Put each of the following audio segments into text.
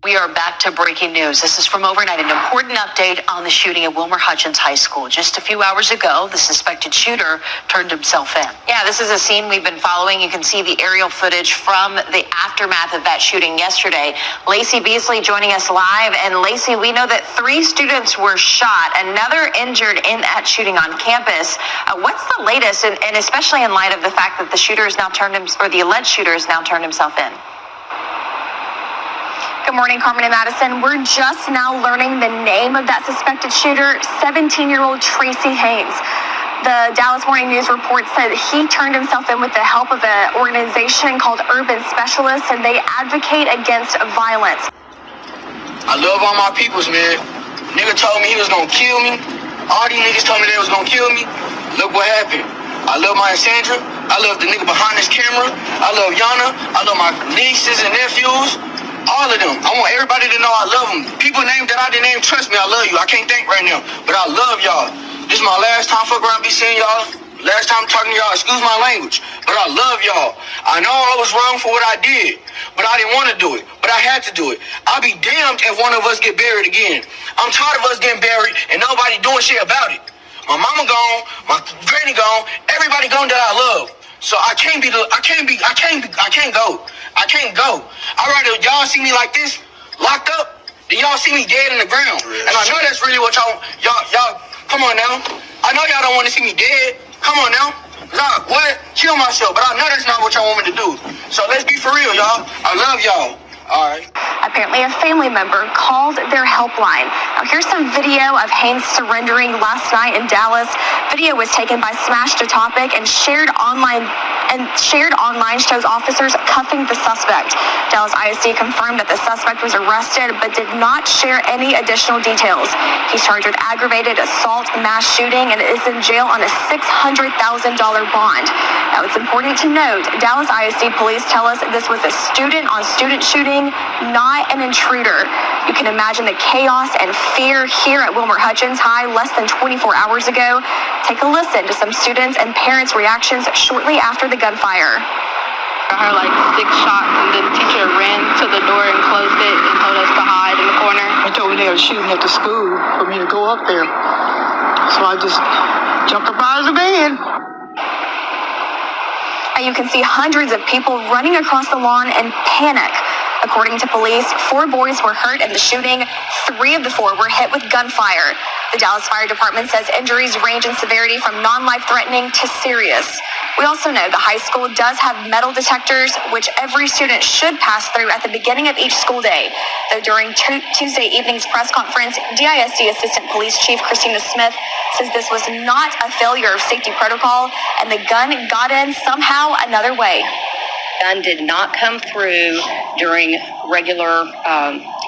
We are back to breaking news. This is from overnight, an important update on the shooting at Wilmer Hutchins High School. Just a few hours ago, the suspected shooter turned himself in. Yeah, this is a scene we've been following. You can see the aerial footage from the aftermath of that shooting yesterday. Lacey Beasley joining us live. And Lacey, we know that 3 students were shot, another injured in that shooting on campus. What's the latest, and especially in light of the fact that the shooter has now the alleged shooter has now turned himself in? Good morning, Carmen and Madison. We're just now learning the name of that suspected shooter, 17-year-old Tracy Haynes. The Dallas Morning News report said he turned himself in with the help of an organization called Urban Specialists, and they advocate against violence. I love all my peoples, man. Nigga told me he was gonna kill me. All these niggas told me they was gonna kill me. Look what happened. I love my Sandra. I love the nigga behind this camera. I love Yana. I love my nieces and nephews. All of them. I want everybody to know I love them. People named that I didn't name, trust me, I love you. I can't think right now, but I love y'all. This is my last time fuck around be seeing y'all. Last time talking to y'all, excuse my language, but I love y'all. I know I was wrong for what I did, but I didn't want to do it, but I had to do it. I'll be damned if one of us get buried again. I'm tired of us getting buried and nobody doing shit about it. My mama gone, my granny gone, everybody gone that I love. So I can't go. I can't go. I'd rather y'all see me like this, locked up, than y'all see me dead in the ground. And I know that's really what y'all, come on now. I know y'all don't want to see me dead. Come on now. Nah, what? Kill myself. But I know that's not what y'all want me to do. So let's be for real, y'all. I love y'all. All right. Apparently, a family member called their helpline. Now, here's some video of Haynes surrendering last night in Dallas. Video was taken by Smash to Topic and shared online shows officers cuffing the suspect. Dallas ISD confirmed that the suspect was arrested but did not share any additional details. He's charged with aggravated assault, mass shooting, and is in jail on a $600,000 bond. Now, it's important to note, Dallas ISD police tell us this was a student-on-student shooting, not an intruder. You can imagine the chaos and fear here at Wilmer Hutchins High less than 24 hours ago. Take a listen to some students and parents' reactions shortly after the gunfire. I heard like 6 shots, and then the teacher ran to the door and closed it and told us to hide in the corner. They told me they were shooting at the school for me to go up there. So I just jumped up out of the bed. And you can see hundreds of people running across the lawn in panic. According to police, 4 boys were hurt in the shooting. 3 of the 4 were hit with gunfire. The Dallas Fire Department says injuries range in severity from non-life-threatening to serious. We also know the high school does have metal detectors, which every student should pass through at the beginning of each school day. Though during Tuesday evening's press conference, DISD Assistant Police Chief Christina Smith says this was not a failure of safety protocol, and the gun got in somehow another way. Gun did not come through during regular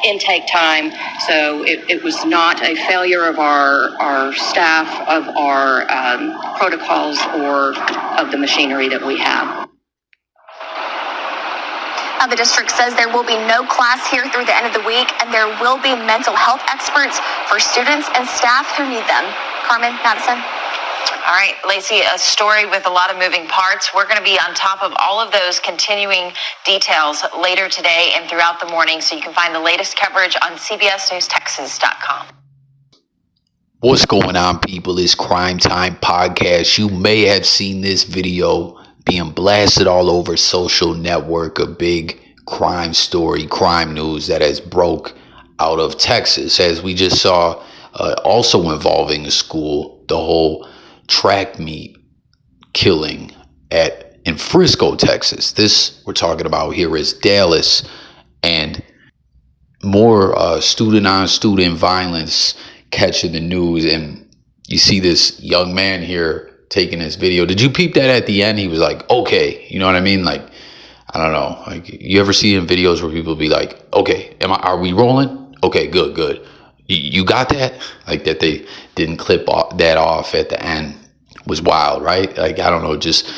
intake time, so it was not a failure of our staff, of our protocols, or of the machinery that we have. Now, the district says there will be no class here through the end of the week, and there will be mental health experts for students and staff who need them. Carmen, Madison. All right, Lacey, a story with a lot of moving parts. We're going to be on top of all of those continuing details later today and throughout the morning, so you can find the latest coverage on CBSNewsTexas.com. What's going on, people? It's Crime Time Podcast. You may have seen this video being blasted all over social network, a big crime story, crime news that has broke out of Texas, as we just saw, also involving a school, the whole track meet killing in Frisco, Texas. This we're talking about here is Dallas, and more student-on-student violence catching the news. And you see this young man here taking this video. Did you peep that at the end? He was like, okay, you know what I mean? Like, I don't know, like, you ever see in videos where people be like, okay, are we rolling? Okay, good. You got that? Like, that they didn't clip that off at the end was wild, right? Like, I don't know, just,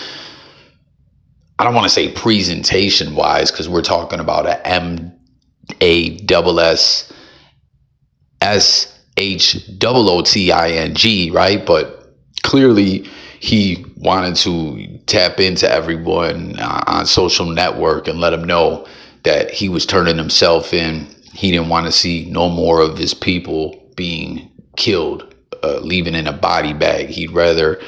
I don't want to say presentation wise, because we're talking about a MASSHOOTING, right? But clearly he wanted to tap into everyone on social network and let them know that he was turning himself in he didn't want to see no more of his people being killed, leaving in a body bag. He'd rather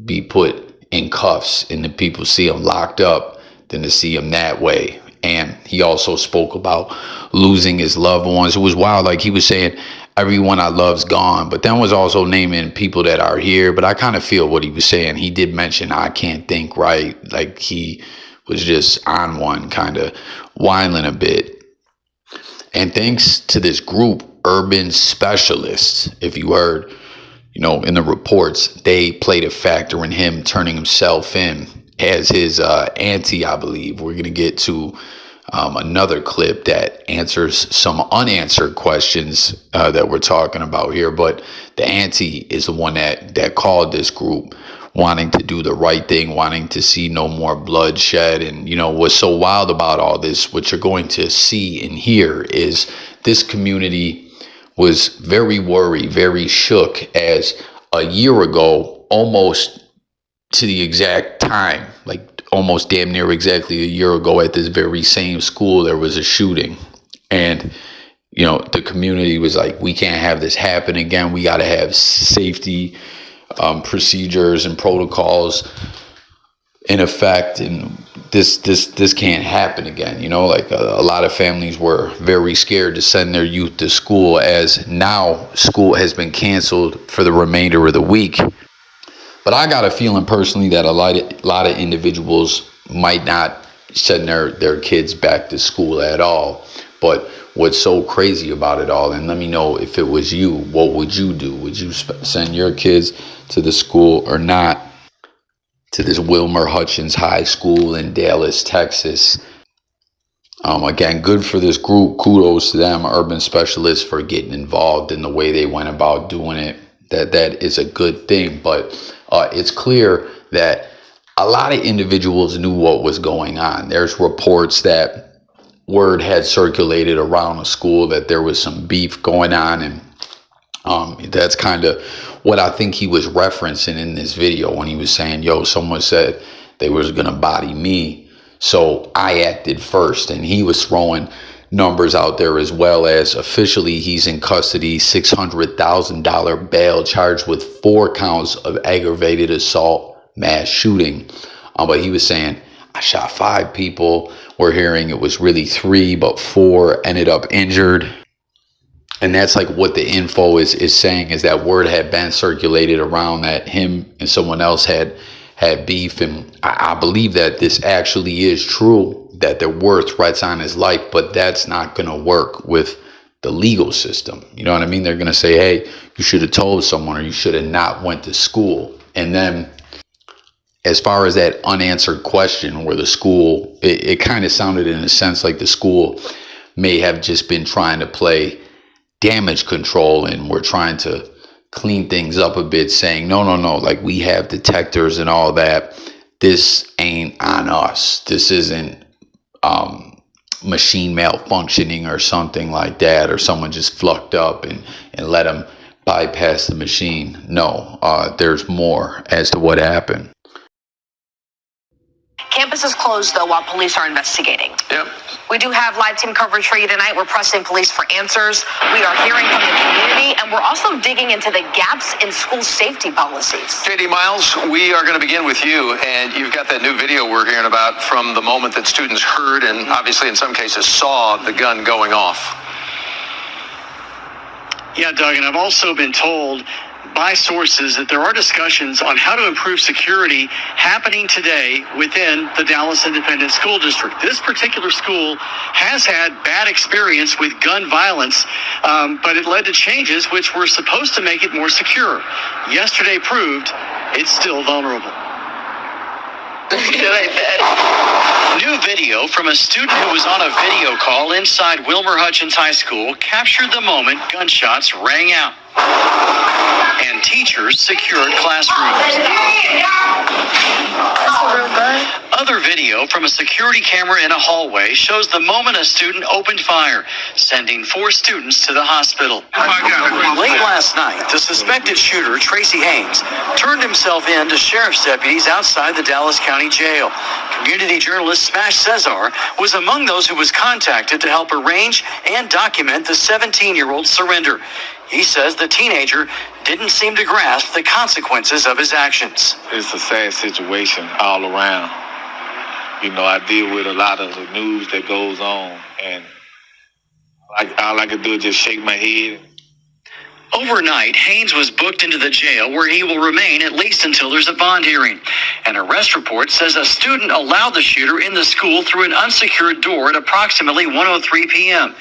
be put in cuffs and the people see him locked up than to see him that way. And he also spoke about losing his loved ones. It was wild. Like, he was saying, everyone I love's gone, but then was also naming people that are here. But I kind of feel what he was saying. He did mention, I can't think right. Like, he was just on one, kind of whining a bit. And thanks to this group, Urban Specialists, if you heard, you know, in the reports, they played a factor in him turning himself in as his auntie, I believe. We're going to get to another clip that answers some unanswered questions that we're talking about here. But the auntie is the one that called this group, wanting to do the right thing, wanting to see no more bloodshed. And, you know, what's so wild about all this, what you're going to see and hear, is this community was very worried, very shook, as a year ago, almost to the exact time, like almost damn near exactly a year ago, at this very same school, there was a shooting. And, you know, the community was like, we can't have this happen again. We got to have safety procedures and protocols in effect, and this can't happen again. You know, like a lot of families were very scared to send their youth to school, as now school has been canceled for the remainder of the week. But I got a feeling personally that a lot of individuals might not send their kids back to school at all. But what's so crazy about it all, and let me know if it was you, what would you do? Would you send your kids to the school or not? To this Wilmer Hutchins High School in Dallas, Texas. Again, good for this group. Kudos to them, Urban Specialists, for getting involved in the way they went about doing it. That is a good thing. But it's clear that a lot of individuals knew what was going on. There's reports that word had circulated around the school that there was some beef going on, and that's kind of what I think he was referencing in this video when he was saying, yo, someone said they was going to body me, so I acted first. And he was throwing numbers out there as well, as officially he's in custody, $600,000 bail, charged with 4 counts of aggravated assault, mass shooting. But he was saying, I shot 5 people. We're hearing it was really 3, but 4 ended up injured. And that's like what the info is saying, is that word had been circulated around that him and someone else had beef. And I believe that this actually is true, that there were threats on his life, but that's not going to work with the legal system. You know what I mean? They're going to say, hey, you should have told someone, or you should have not went to school. And then as far as that unanswered question where the school, it kind of sounded in a sense like the school may have just been trying to play damage control, and we're trying to clean things up a bit, saying, no, like, we have detectors and all that. This ain't on us. This isn't machine malfunctioning or something like that, or someone just flucked up and let them bypass the machine. No, there's more as to what happened. Campus is closed, though, while police are investigating. Yep. We do have live team coverage for you tonight. We're pressing police for answers. We are hearing from the community, and we're also digging into the gaps in school safety policies. JD Miles, we are going to begin with you, and you've got that new video we're hearing about from the moment that students heard and obviously in some cases saw the gun going off. Yeah, Doug, and I've also been told by sources that there are discussions on how to improve security happening today within the Dallas Independent School District. This particular school has had bad experience with gun violence, but it led to changes which were supposed to make it more secure. Yesterday proved it's still vulnerable. New video from a student who was on a video call inside Wilmer Hutchins High School captured the moment gunshots rang out. And teachers secured classrooms. Other video from a security camera in a hallway shows the moment a student opened fire, sending 4 students to the hospital. Late last night, the suspected shooter, Tracy Haynes, turned himself in to sheriff's deputies outside the Dallas County Jail. Community journalist Smash Cesar was among those who was contacted to help arrange and document the 17-year-old's surrender. He says the teenager didn't seem to grasp the consequences of his actions. It's a sad situation all around. You know, I deal with a lot of the news that goes on, and all I can do is just shake my head. Overnight, Haynes was booked into the jail where he will remain at least until there's a bond hearing. An arrest report says a student allowed the shooter in the school through an unsecured door at approximately 1:03 p.m.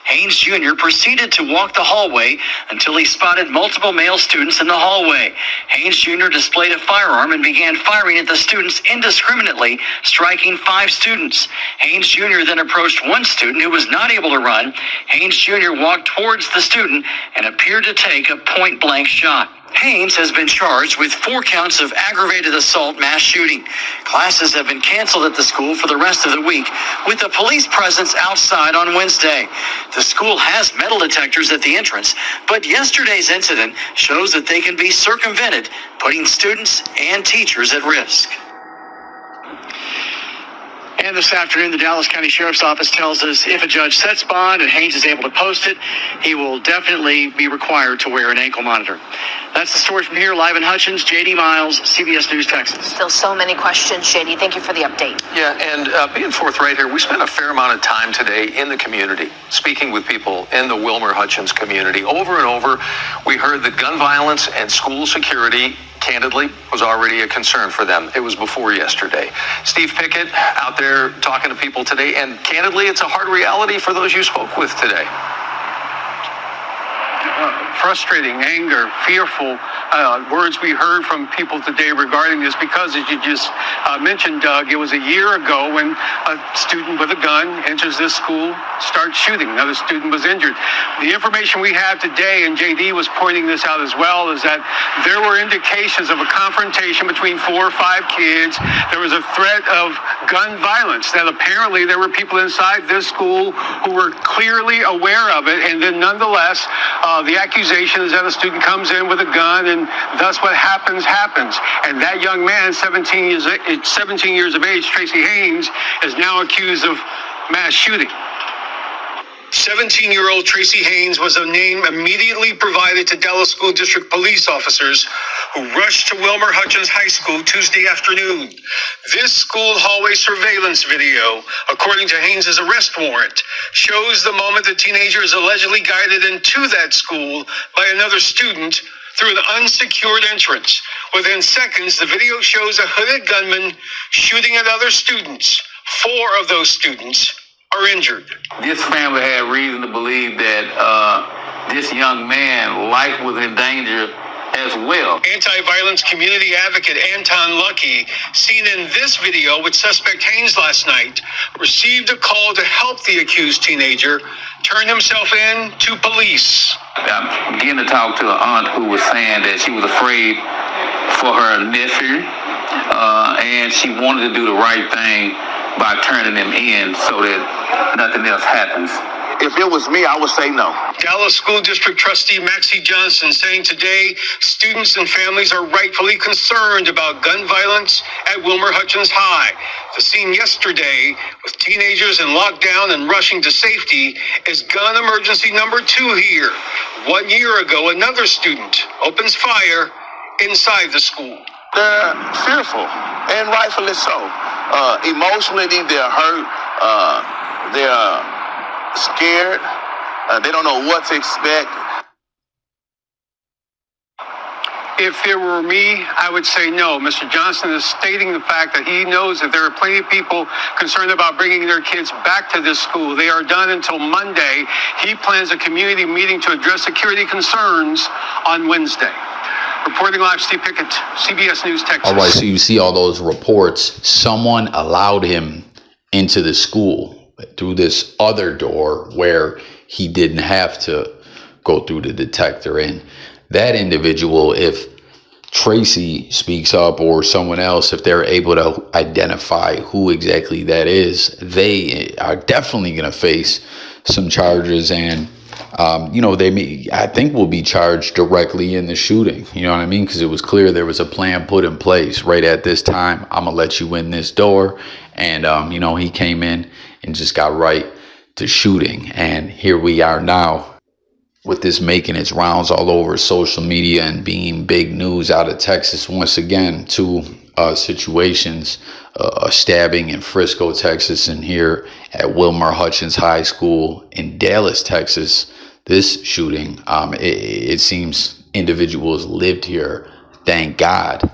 Haynes Jr. proceeded to walk the hallway until he spotted multiple male students in the hallway. Haynes Jr. displayed a firearm and began firing at the students indiscriminately, striking 5 students. Haynes Jr. then approached one student who was not able to run. Haynes Jr. walked towards the student and appeared to take a point-blank shot. Haynes has been charged with 4 counts of aggravated assault mass shooting. Classes have been canceled at the school for the rest of the week, with a police presence outside on Wednesday. The school has metal detectors at the entrance, but yesterday's incident shows that they can be circumvented, putting students and teachers at risk. And this afternoon, the Dallas County Sheriff's Office tells us if a judge sets bond and Haynes is able to post it, he will definitely be required to wear an ankle monitor. That's the story from here, live in Hutchins. JD Miles, CBS News, Texas. Still so many questions, JD. Thank you for the update. Yeah, and being forthright here, we spent a fair amount of time today in the community, speaking with people in the Wilmer Hutchins community. Over and over, we heard that gun violence and school security, candidly, was already a concern for them. It was before yesterday. Steve Pickett out there talking to people today, and candidly, it's a hard reality for those you spoke with today. Frustrating, anger, fearful words we heard from people today regarding this, because as you just mentioned, Doug, it was a year ago when a student with a gun enters this school, starts shooting. Another student was injured. The information we have today, and JD was pointing this out as well, is that there were indications of a confrontation between 4 or 5 kids. There was a threat of gun violence, that apparently there were people inside this school who were clearly aware of it, and then nonetheless, the accusation is that a student comes in with a gun, and thus what happens. And that young man, 17 years of age, Tracy Haynes, is now accused of mass shooting. 17-year-old Tracy Haynes was a name immediately provided to Dallas School District police officers who rushed to Wilmer Hutchins High School Tuesday afternoon. This school hallway surveillance video, according to Haynes' arrest warrant, shows the moment the teenager is allegedly guided into that school by another student through an unsecured entrance. Within seconds, the video shows a hooded gunman shooting at other students. 4 of those students are injured. This family had reason to believe that this young man's life was in danger as well. Anti-violence community advocate Anton Lucky, seen in this video with suspect Haynes last night, received a call to help the accused teenager turn himself in to police. I began to talk to an aunt who was saying that she was afraid for her nephew, and she wanted to do the right thing by turning him in so that nothing else happens. If it was me, I would say no. Dallas School District trustee Maxie Johnson saying today students and families are rightfully concerned about gun violence at Wilmer Hutchins High. The scene yesterday with teenagers in lockdown and rushing to safety is gun emergency number 2 here. 1 year ago, another student opens fire inside the school. They're fearful, and rightfully so. Emotionally, they're hurt. They're scared. They don't know what to expect. If it were me, I would say no. Mr. Johnson is stating the fact that he knows that there are plenty of people concerned about bringing their kids back to this school. They are done until Monday. He plans a community meeting to address security concerns on Wednesday. Reporting live, Steve Pickett, CBS News, Texas. All right, so you see all those reports. Someone allowed him into the school through this other door where he didn't have to go through the detector. And that individual, if Tracy speaks up or someone else, if they're able to identify who exactly that is, they are definitely going to face some charges. And they may, I think, will be charged directly in the shooting. You know what I mean? Because it was clear there was a plan put in place right at this time. I'm gonna let you in this door. And he came in and just got right to shooting. And here we are now, with this making its rounds all over social media and being big news out of Texas once again. Two situations, a stabbing in Frisco, Texas, and here at Wilmer Hutchins High School in Dallas, Texas. This shooting, it seems individuals lived here, thank God.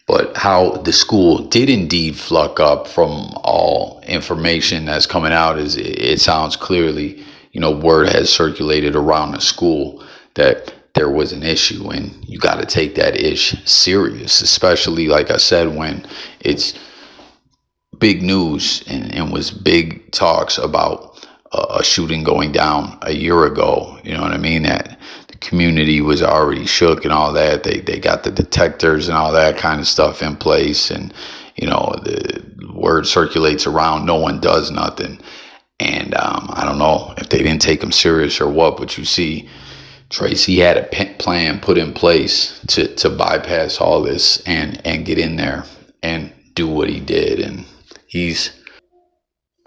But how the school did indeed fluck up from all information that's coming out is it sounds clearly, word has circulated around the school that there was an issue, and you got to take that ish serious, especially, like I said, when it's big news and was big talks about a shooting going down a year ago. You know what I mean? That the community was already shook and all that. They got the detectors and all that kind of stuff in place, and the word circulates around, no one does nothing. And I don't know if they didn't take him serious or what, but you see, Tracy had a plan put in place to bypass all this and get in there and do what he did. And he's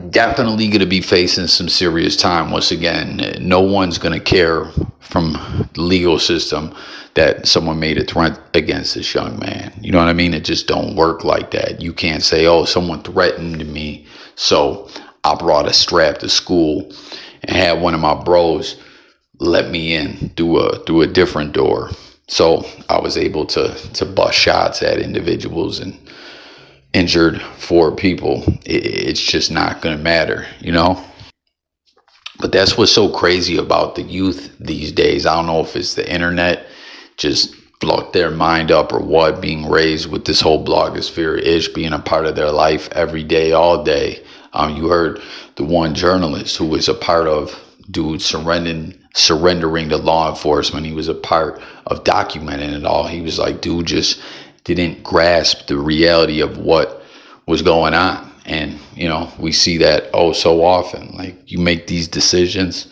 definitely going to be facing some serious time. Once again, no one's going to care from the legal system that someone made a threat against this young man. You know what I mean? It just don't work like that. You can't say, oh, someone threatened me, so I brought a strap to school and had one of my bros let me in through a different door. So I was able to bust shots at individuals and injured 4 people. It's just not going to matter, But that's what's so crazy about the youth these days. I don't know if it's the internet just blocked their mind up or what, being raised with this whole blogosphere-ish being a part of their life every day, all day. You heard the one journalist who was a part of dude surrendering to law enforcement. He was a part of documenting it all. He was like, dude just didn't grasp the reality of what was going on. And, we see that so often. Like, you make these decisions,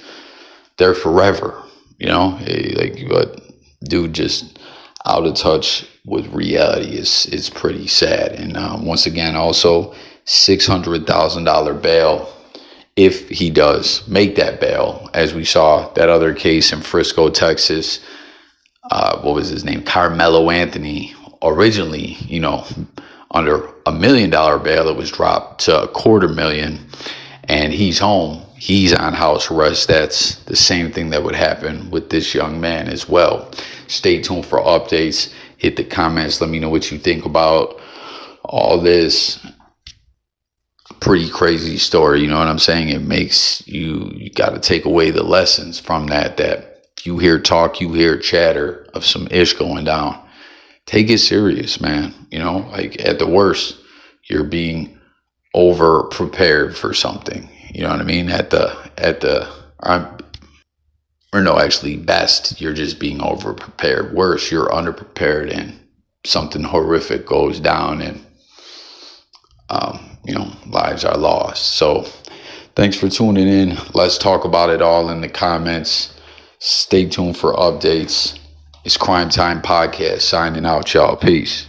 they're forever, but dude just out of touch with reality is pretty sad. And once again, also $600,000 bail if he does make that bail, as we saw that other case in Frisco, Texas. What was his name? Carmelo Anthony, originally, under $1 million bail. It was dropped to $250,000, and he's home. He's on house arrest. That's the same thing that would happen with this young man as well. Stay tuned for updates. Hit the comments. Let me know what you think about all this. Pretty crazy story, you know what I'm saying? It makes you got to take away the lessons from that you hear talk, you hear chatter of some ish going down. Take it serious, man. Like, at the worst, you're being over prepared for something. You know what I mean? Best, you're just being over prepared. Worse, you're under prepared and something horrific goes down and lives are lost. So thanks for tuning in. Let's talk about it all in the comments. Stay tuned for updates. It's Crime Time Podcast signing out, y'all. Peace.